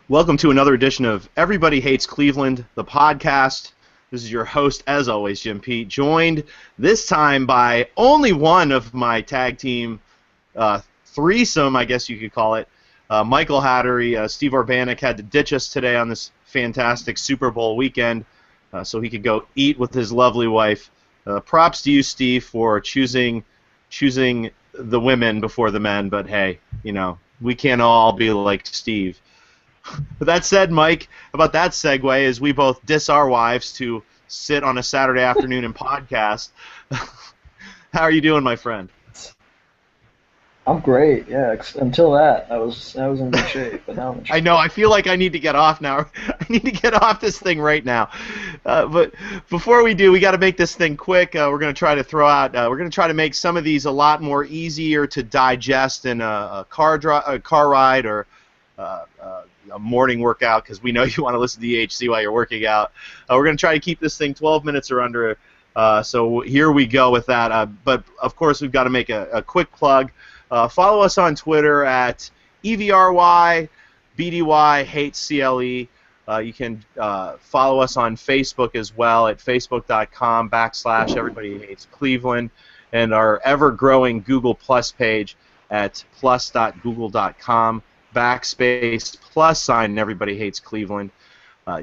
Welcome to another edition of Everybody Hates Cleveland, the podcast. This is your host, as always, Jim Pete, joined this time by only one of my tag team threesome, I guess you could call it, Michael Hattery. Steve Urbanik had to ditch us today on this fantastic Super Bowl weekend so he could go eat with his lovely wife. Props to you, Steve, for choosing the women before the men, but hey, you know, we can't all be like Steve. With that said, Mike, how about that segue as we both diss our wives to sit on a Saturday afternoon and podcast. How are you doing, my friend? I'm great, yeah. Until that, I was in good shape, but now I'm in shape. I know. I feel like I need to get off now. I need to get off this thing right now. But before we do, we got to make this thing quick. We're going to try to throw out. We're going to try to make some of these a lot more easier to digest in a car ride or a morning workout, because we know you want to listen to the HC while you're working out. We're going to try to keep this thing 12 minutes or under. So here we go with that. But of course, we've got to make a quick plug. Follow us on Twitter at EVRY BDY hates CLE. You can follow us on Facebook as well at facebook.com/Everybody Hates Cleveland, and our ever-growing Google Plus page at plus.google.com/+ Everybody Hates Cleveland.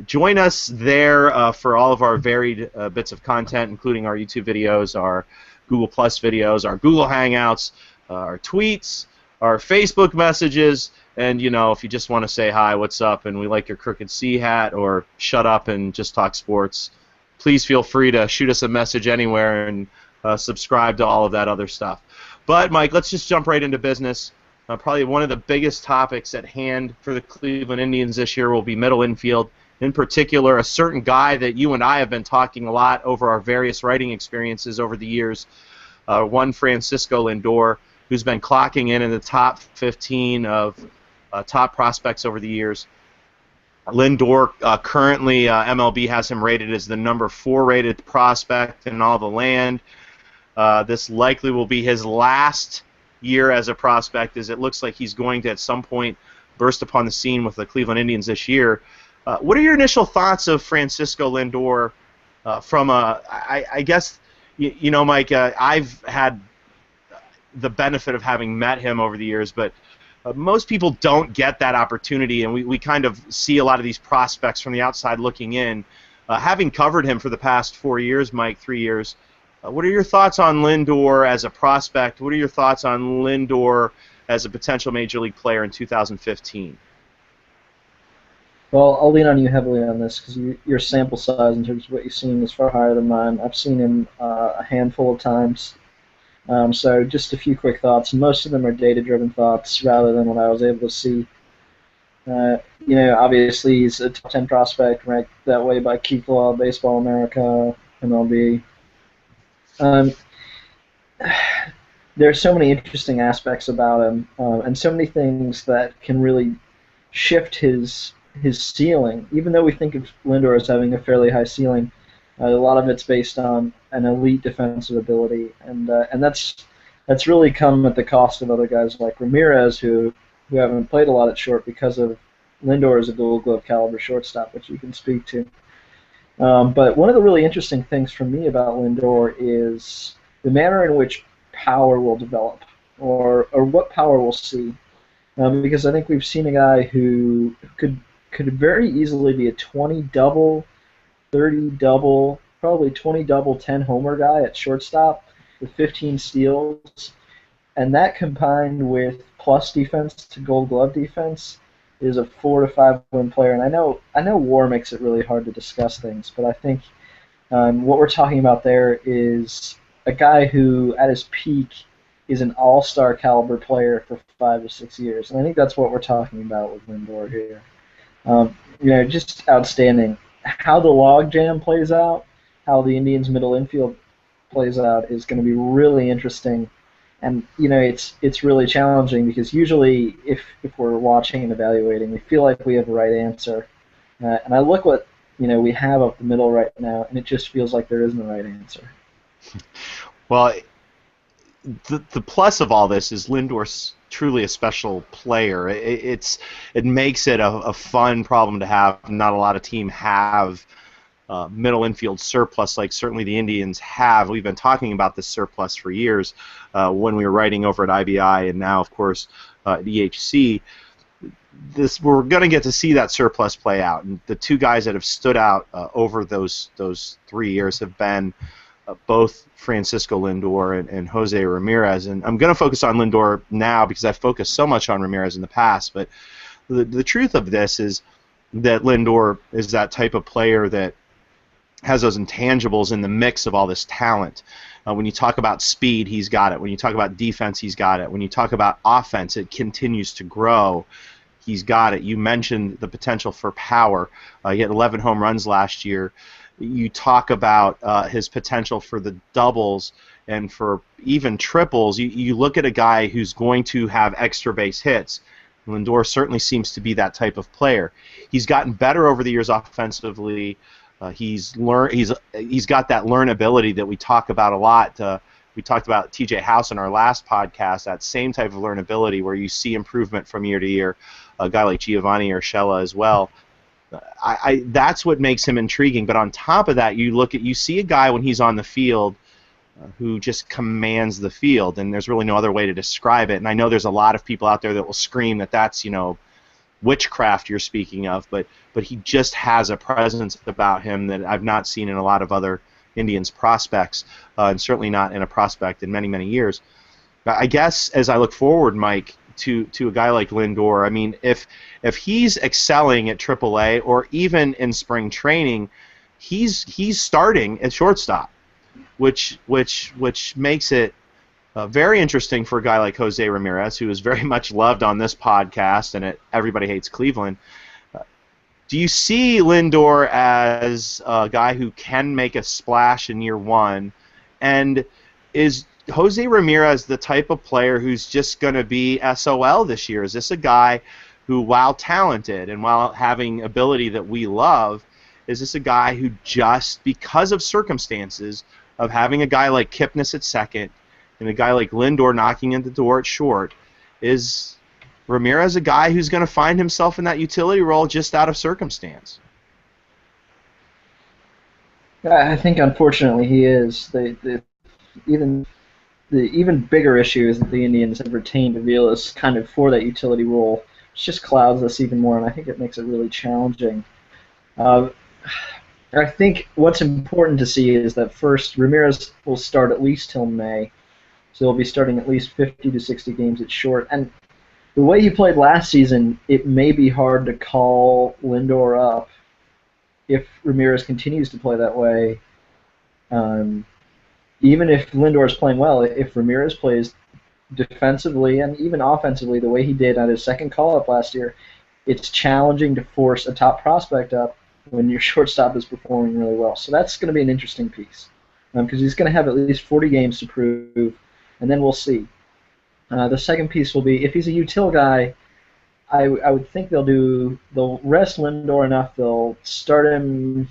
Join us there for all of our varied bits of content, including our YouTube videos, our Google Plus videos, our Google Hangouts, our tweets, our Facebook messages, and, you know, if you just want to say hi, what's up, and we like your crooked C hat, or shut up and just talk sports, please feel free to shoot us a message anywhere and subscribe to all of that other stuff. But, Mike, let's just jump right into business. Probably one of the biggest topics at hand for the Cleveland Indians this year will be middle infield. In particular, a certain guy that you and I have been talking a lot over our various writing experiences over the years, one Francisco Lindor, who's been clocking in the top 15 of top prospects over the years. Lindor currently, MLB has him rated as the number 4 rated prospect in all the land. This likely will be his last year as a prospect, as it looks like he's going to at some point burst upon the scene with the Cleveland Indians this year. What are your initial thoughts of Francisco Lindor I guess, you know, Mike, I've had the benefit of having met him over the years, but most people don't get that opportunity, and we kind of see a lot of these prospects from the outside looking in. Having covered him for the past 4 years, Mike, 3 years, what are your thoughts on Lindor as a prospect? What are your thoughts on Lindor as a potential Major League player in 2015? Well, I'll lean on you heavily on this because your sample size in terms of what you've seen is far higher than mine. I've seen him a handful of times. So just a few quick thoughts, and most of them are data-driven thoughts rather than what I was able to see. You know, obviously he's a top 10 prospect ranked that way by Keith Law, Baseball America, MLB. There are so many interesting aspects about him, and so many things that can really shift his ceiling. Even though we think of Lindor as having a fairly high ceiling, a lot of it's based on an elite defensive ability, and that's really come at the cost of other guys like Ramirez, who haven't played a lot at short because of Lindor as a Gold Glove caliber shortstop, which you can speak to. But one of the really interesting things for me about Lindor is the manner in which power will develop, or what power we'll see, because I think we've seen a guy who could very easily be a 20-double, 30-double, probably 20-double, 10-homer guy at shortstop with 15 steals, and that combined with plus defense to Gold Glove defense is a 4 to 5 win player. And I know WAR makes it really hard to discuss things, but I think what we're talking about there is a guy who at his peak is an all-star caliber player for 5 to 6 years, and I think that's what we're talking about with Lindor here. You know, just outstanding. How the logjam plays out, how the Indians' middle infield plays out is going to be really interesting. And, you know, it's really challenging because usually if we're watching and evaluating, we feel like we have the right answer. And I look what, you know, we have up the middle right now, and it just feels like there isn't the right answer. Well, the plus of all this is Lindor truly a special player. It makes it a fun problem to have. Not a lot of teams have middle infield surplus like certainly the Indians have. We've been talking about this surplus for years when we were writing over at IBI and now, of course, at EHC. We're going to get to see that surplus play out. And the two guys that have stood out over those 3 years have been both Francisco Lindor and Jose Ramirez. And I'm going to focus on Lindor now because I've focused so much on Ramirez in the past. But the truth of this is that Lindor is that type of player that has those intangibles in the mix of all this talent. When you talk about speed, he's got it. When you talk about defense, he's got it. When you talk about offense, it continues to grow. He's got it. You mentioned the potential for power. He had 11 home runs last year. You talk about his potential for the doubles and for even triples. You look at a guy who's going to have extra base hits. Lindor certainly seems to be that type of player. He's gotten better over the years offensively. He's got that learnability that we talk about a lot. We talked about TJ House in our last podcast, that same type of learnability where you see improvement from year to year. A guy like Giovanni Urshela as well. That's what makes him intriguing. But on top of that, you see a guy when he's on the field who just commands the field, and there's really no other way to describe it. And I know there's a lot of people out there that will scream that that's witchcraft you're speaking of, but he just has a presence about him that I've not seen in a lot of other Indians prospects, and certainly not in a prospect in many, many years. I guess as I look forward, Mike, to a guy like Lindor, I mean, if he's excelling at AAA or even in spring training, he's starting at shortstop, which makes it very interesting for a guy like Jose Ramirez, who is very much loved on this podcast and at Everybody Hates Cleveland. Do you see Lindor as a guy who can make a splash in year one? And is Jose Ramirez the type of player who's just going to be SOL this year? Is this a guy who, while talented and while having ability that we love, is this a guy who just, because of circumstances of having a guy like Kipnis at second and a guy like Lindor knocking at the door at short, is Ramirez a guy who's going to find himself in that utility role just out of circumstance? I think unfortunately he is. The even bigger issue is that the Indians have retained Avila's kind of for that utility role, which just clouds us even more, and I think it makes it really challenging. I think what's important to see is that first, Ramirez will start at least till May, so he'll be starting at least 50 to 60 games at short. And the way he played last season, it may be hard to call Lindor up if Ramirez continues to play that way. Even if Lindor is playing well, if Ramirez plays defensively and even offensively the way he did on his second call-up last year, it's challenging to force a top prospect up when your shortstop is performing really well. So that's going to be an interesting piece because he's going to have at least 40 games to prove, and then we'll see. The second piece will be, if he's a util guy, I would think they'll rest Lindor enough, they'll start him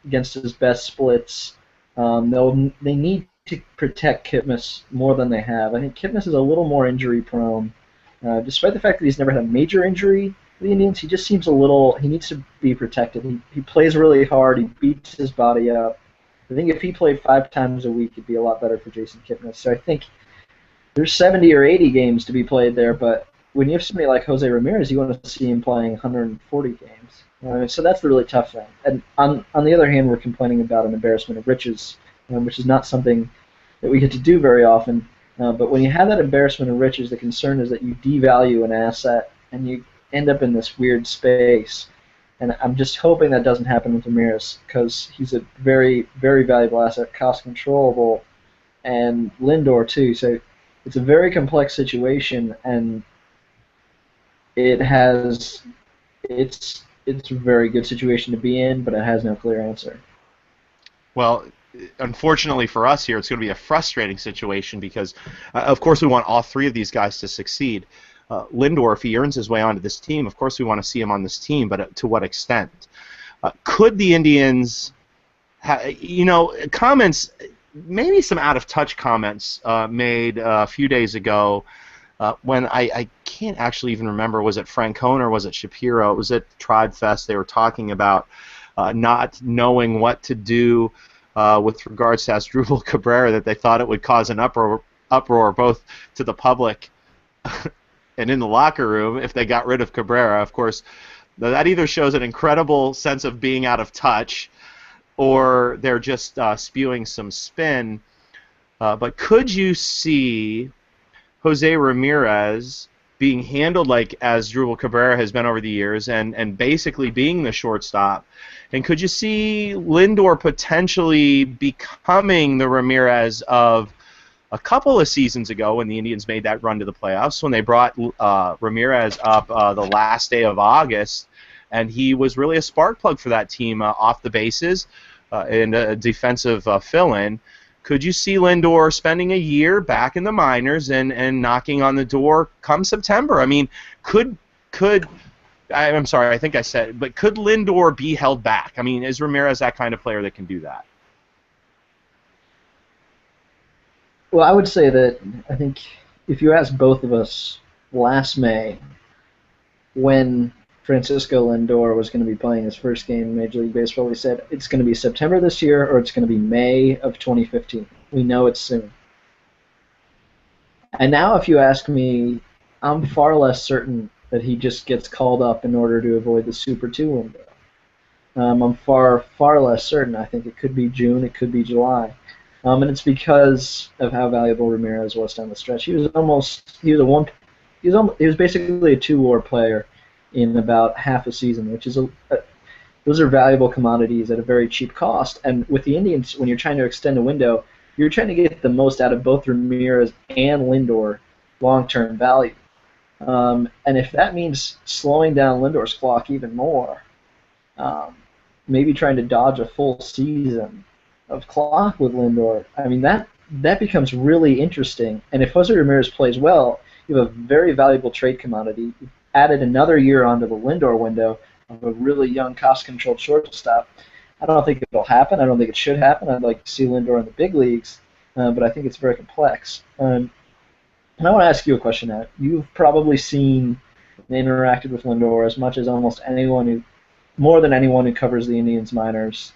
against his best splits. They need to protect Kipnis more than they have. I think Kipnis is a little more injury prone. Despite the fact that he's never had a major injury for the Indians, he just seems he needs to be protected. He plays really hard, he beats his body up. I think if he played 5 times a week, it'd be a lot better for Jason Kipnis. So I think there's 70 or 80 games to be played there, but when you have somebody like Jose Ramirez, you want to see him playing 140 games. So that's the really tough thing. And on the other hand, we're complaining about an embarrassment of riches, which is not something that we get to do very often. But when you have that embarrassment of riches, the concern is that you devalue an asset and you end up in this weird space. And I'm just hoping that doesn't happen with Ramirez because he's a very, very valuable asset, cost controllable, and Lindor too. So it's a very complex situation, and it's a very good situation to be in, but it has no clear answer. Well, unfortunately for us here, it's going to be a frustrating situation because, of course, we want all 3 of these guys to succeed. Lindor, if he earns his way onto this team, of course we want to see him on this team, but to what extent? Could the Indians, comments, maybe some out-of-touch comments made a few days ago when I can't actually even remember, was it Francona or was it Shapiro? It was at Tribe Fest. They were talking about not knowing what to do with regards to Asdrubal Cabrera, that they thought it would cause an uproar both to the public and in the locker room if they got rid of Cabrera. Of course, that either shows an incredible sense of being out of touch, or they're just spewing some spin. But could you see Jose Ramirez being handled like Asdrubal Cabrera has been over the years, and basically being the shortstop? And could you see Lindor potentially becoming the Ramirez of a couple of seasons ago when the Indians made that run to the playoffs, when they brought Ramirez up the last day of August, and he was really a spark plug for that team off the bases and a defensive fill-in? Could you see Lindor spending a year back in the minors and knocking on the door come September? I mean, I'm sorry, I think I said it, but could Lindor be held back? I mean, is Ramirez that kind of player that can do that? Well, I would say that I think if you asked both of us last May when Francisco Lindor was going to be playing his first game in Major League Baseball, we said it's going to be September this year or it's going to be May of 2015. We know it's soon. And now if you ask me, I'm far less certain that he just gets called up in order to avoid the Super 2 window. I'm far less certain. I think it could be June, it could be July. And it's because of how valuable Ramirez was down the stretch. He was basically a 2-WAR player in about half a season, which is those are valuable commodities at a very cheap cost. And with the Indians, when you're trying to extend a window, you're trying to get the most out of both Ramirez and Lindor long-term value. And if that means slowing down Lindor's clock even more, maybe trying to dodge a full season of clock with Lindor, I mean, that becomes really interesting. And if Jose Ramirez plays well, you have a very valuable trade commodity. You've added another year onto the Lindor window of a really young, cost-controlled shortstop. I don't think it'll happen. I don't think it should happen. I'd like to see Lindor in the big leagues, but I think it's very complex. And I want to ask you a question, Matt. You've probably seen and interacted with Lindor as much as more than anyone who covers the Indians minors,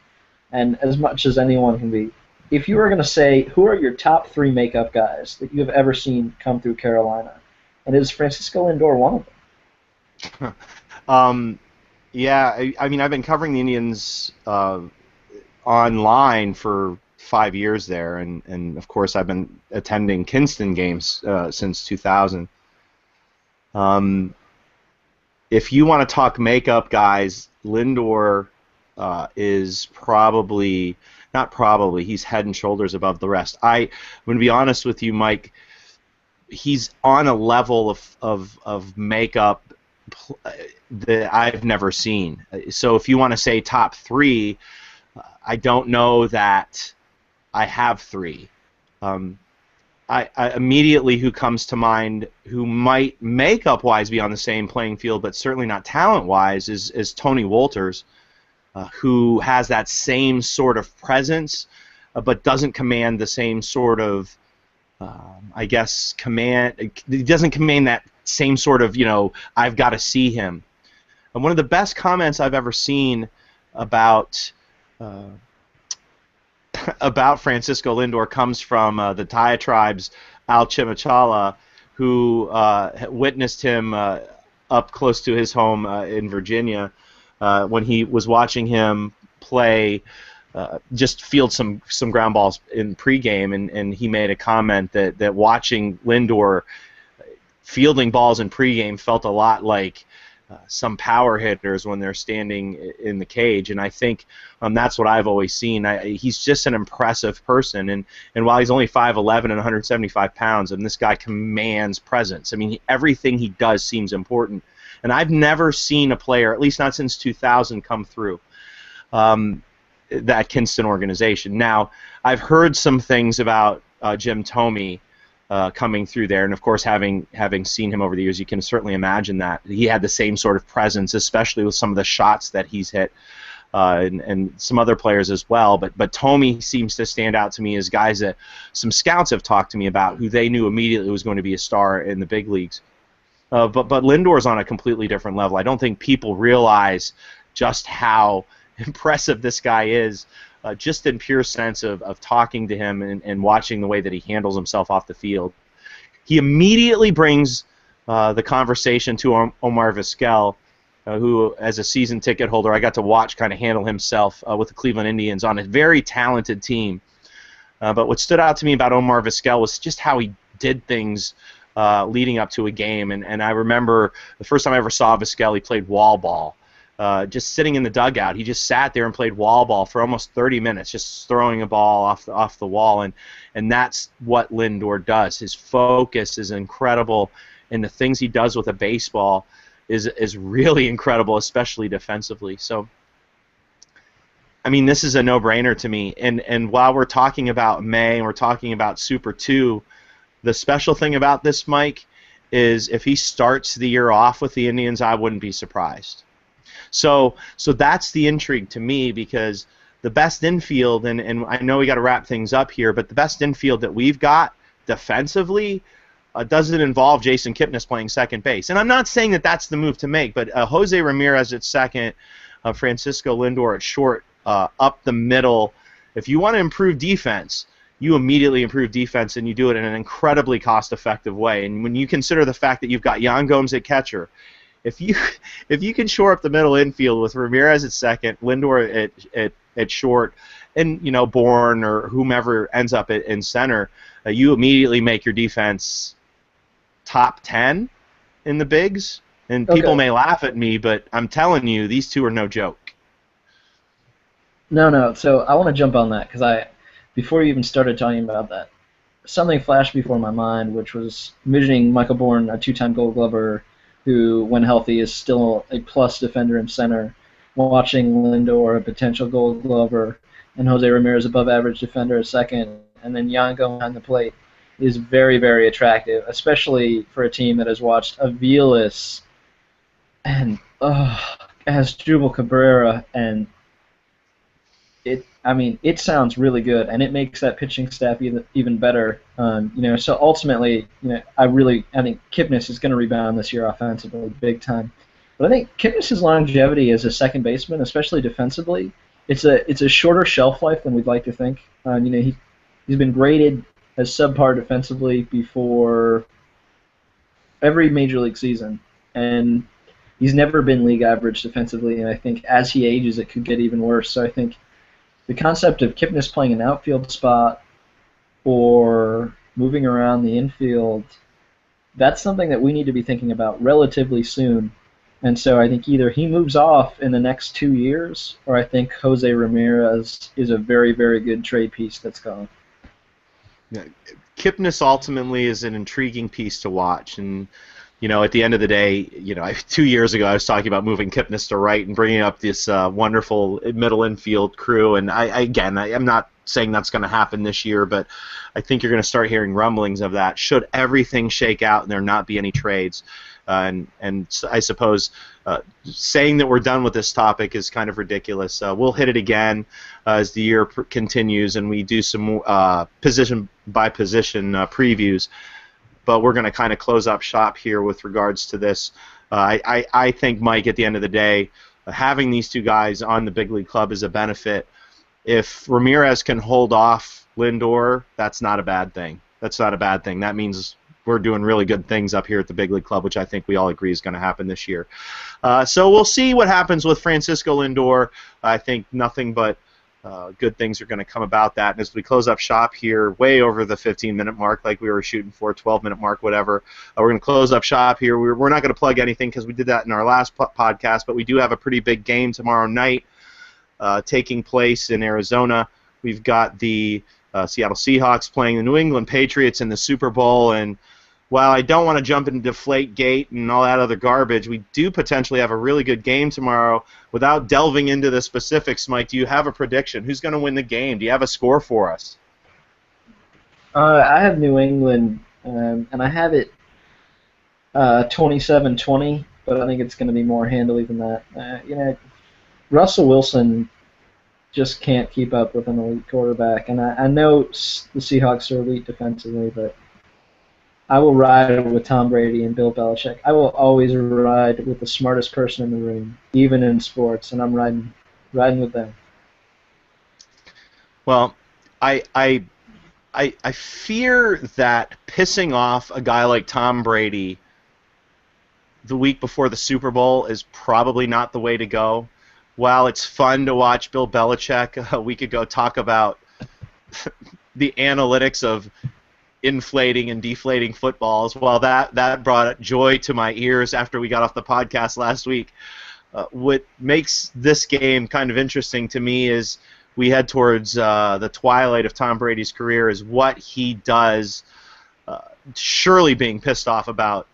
and as much as anyone can be. If you were going to say, who are your top 3 makeup guys that you have ever seen come through Carolina, and is Francisco Lindor one of them? Yeah, I mean, I've been covering the Indians online for 5 years there, and of course I've been attending Kinston games since 2000. If you want to talk makeup guys, Lindor is he's head and shoulders above the rest. I'm going to be honest with you, Mike, he's on a level of makeup that I've never seen. So if you want to say top 3, I don't know that I have 3. I immediately who comes to mind who might makeup-wise be on the same playing field, but certainly not talent-wise, is Tony Wolters, who has that same sort of presence, but doesn't command the same sort of, command. He doesn't command that same sort of, I've got to see him. And one of the best comments I've ever seen about Francisco Lindor comes from the diatribes Al Chimichala, who witnessed him up close to his home in Virginia when he was watching him play, just field some ground balls in pregame, and he made a comment that watching Lindor fielding balls in pregame felt a lot like some power hitters when they're standing in the cage, and I think that's what I've always seen. He's just an impressive person, and while he's only 5'11" and 175 pounds, and this guy commands presence. I mean, everything he does seems important, and I've never seen a player, at least not since 2000, come through that Kinston organization. Now, I've heard some things about Jim Thome coming through there, and of course, having seen him over the years, you can certainly imagine that he had the same sort of presence, especially with some of the shots that he's hit. and some other players as well. But Tomey seems to stand out to me as guys that some scouts have talked to me about who they knew immediately was going to be a star in the big leagues. But Lindor's on a completely different level. I don't think people realize just how impressive this guy is, just in pure sense of talking to him and watching the way that he handles himself off the field. He immediately brings the conversation to Omar Vizquel, who, as a season ticket holder, I got to watch kind of handle himself with the Cleveland Indians on a very talented team. But what stood out to me about Omar Vizquel was just how he did things leading up to a game. And I remember the first time I ever saw Vizquel, he played wall ball. Just sitting in the dugout, he just sat there and played wall ball for almost 30 minutes, just throwing a ball off the wall, and that's what Lindor does. His focus is incredible, and the things he does with a baseball is really incredible, especially defensively. So, I mean, this is a no-brainer to me. And while we're talking about May and we're talking about Super 2, the special thing about this, Mike, is if he starts the year off with the Indians, I wouldn't be surprised. So that's the intrigue to me, because the best infield, and I know we got to wrap things up here, but the best infield that we've got defensively doesn't involve Jason Kipnis playing second base. And I'm not saying that that's the move to make, but Jose Ramirez at second, Francisco Lindor at short, up the middle. If you want to improve defense, you immediately improve defense, and you do it in an incredibly cost-effective way. And when you consider the fact that you've got Yan Gomes at catcher, if you can shore up the middle infield with Ramirez at second, Lindor at short, and Bourne or whomever ends up in center, you immediately make your defense top 10 in the bigs. And people may laugh at me, but I'm telling you, these two are no joke. No. So I want to jump on that, because before you even started talking about that, something flashed before my mind, which was envisioning Michael Bourne, a two-time Gold Glover, who, when healthy, is still a plus defender in center, watching Lindor, a potential Gold Glover, and Jose Ramirez, above-average defender at second, and then Yan going behind the plate, is very, very attractive, especially for a team that has watched Aviles and Asdrubal Cabrera, and it sounds really good, and it makes that pitching staff even better. So ultimately, I think Kipnis is going to rebound this year offensively, big time. But I think Kipnis' longevity as a second baseman, especially defensively, it's a shorter shelf life than we'd like to think. He's been graded as subpar defensively before every major league season, and he's never been league average defensively. And I think as he ages, it could get even worse. So I think the concept of Kipnis playing an outfield spot or moving around the infield, that's something that we need to be thinking about relatively soon. And so I think either he moves off in the next 2 years, or I think Jose Ramirez is a very, very good trade piece that's gone. Yeah, Kipnis ultimately is an intriguing piece to watch, and at the end of the day, 2 years ago I was talking about moving Kipnis to right and bringing up this wonderful middle infield crew, and I'm not saying that's going to happen this year, but I think you're going to start hearing rumblings of that should everything shake out and there not be any trades. And I suppose saying that we're done with this topic is kind of ridiculous. We'll hit it again as the year continues and we do some position by position previews. But we're going to kind of close up shop here with regards to this. I think, Mike, at the end of the day, having these two guys on the big league club is a benefit. If Ramirez can hold off Lindor, that's not a bad thing. That means we're doing really good things up here at the big league club, which I think we all agree is going to happen this year. So we'll see what happens with Francisco Lindor. I think nothing but good things are going to come about that. And as we close up shop here, way over the 15-minute mark, like we were shooting for, 12-minute mark, whatever, we're going to close up shop here. We're not going to plug anything because we did that in our last podcast, but we do have a pretty big game tomorrow night taking place in Arizona. We've got the Seattle Seahawks playing the New England Patriots in the Super Bowl, and while I don't want to jump into Deflategate and all that other garbage, we do potentially have a really good game tomorrow. Without delving into the specifics, Mike, do you have a prediction? Who's going to win the game? Do you have a score for us? I have New England, and I have it 27-20, but I think it's going to be more handily than that. Russell Wilson just can't keep up with an elite quarterback. And I know the Seahawks are elite defensively, but I will ride with Tom Brady and Bill Belichick. I will always ride with the smartest person in the room, even in sports, and I'm riding with them. Well, I fear that pissing off a guy like Tom Brady the week before the Super Bowl is probably not the way to go. While it's fun to watch Bill Belichick a week ago talk about the analytics of inflating and deflating footballs, while that brought joy to my ears after we got off the podcast last week, what makes this game kind of interesting to me is we head towards the twilight of Tom Brady's career is what he does, surely being pissed off about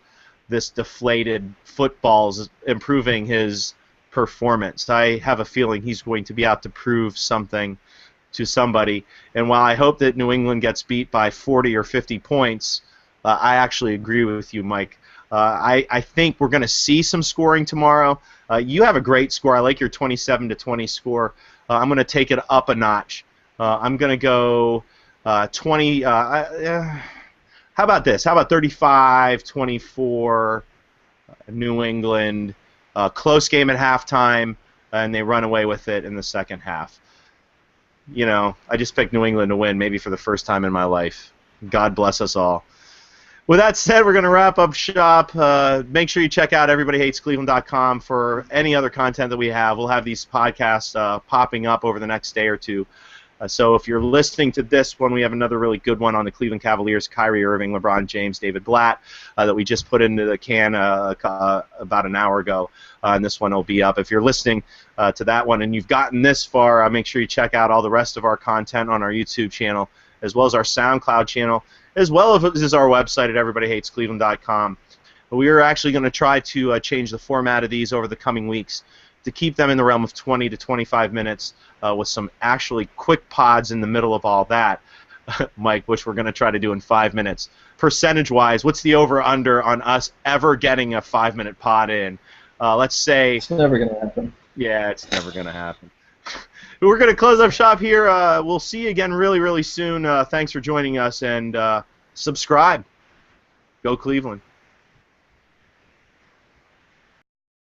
this deflated footballs improving his performance. I have a feeling he's going to be out to prove something to somebody. And while I hope that New England gets beat by 40 or 50 points, I actually agree with you, Mike. I think we're going to see some scoring tomorrow. You have a great score. I like your 27-20 score. I'm going to take it up a notch. I'm going to go 20. How about this? How about 35-24 New England? Close game at halftime, and they run away with it in the second half. You know, I just picked New England to win, maybe for the first time in my life. God bless us all. With that said, we're going to wrap up shop. Make sure you check out everybodyhatescleveland.com for any other content that we have. We'll have these podcasts popping up over the next day or two. So if you're listening to this one, we have another really good one on the Cleveland Cavaliers, Kyrie Irving, LeBron James, David Blatt, that we just put into the can about an hour ago, and this one will be up. If you're listening to that one and you've gotten this far, make sure you check out all the rest of our content on our YouTube channel, as well as our SoundCloud channel, as well as our website at everybodyhatescleveland.com. We are actually going to try to change the format of these over the coming weeks to keep them in the realm of 20 to 25 minutes with some actually quick pods in the middle of all that, Mike, which we're going to try to do in 5 minutes. Percentage-wise, what's the over-under on us ever getting a 5-minute pod in? Let's say... It's never going to happen. Yeah, it's never going to happen. We're going to close up shop here. We'll see you again really, really soon. Thanks for joining us, and subscribe. Go Cleveland.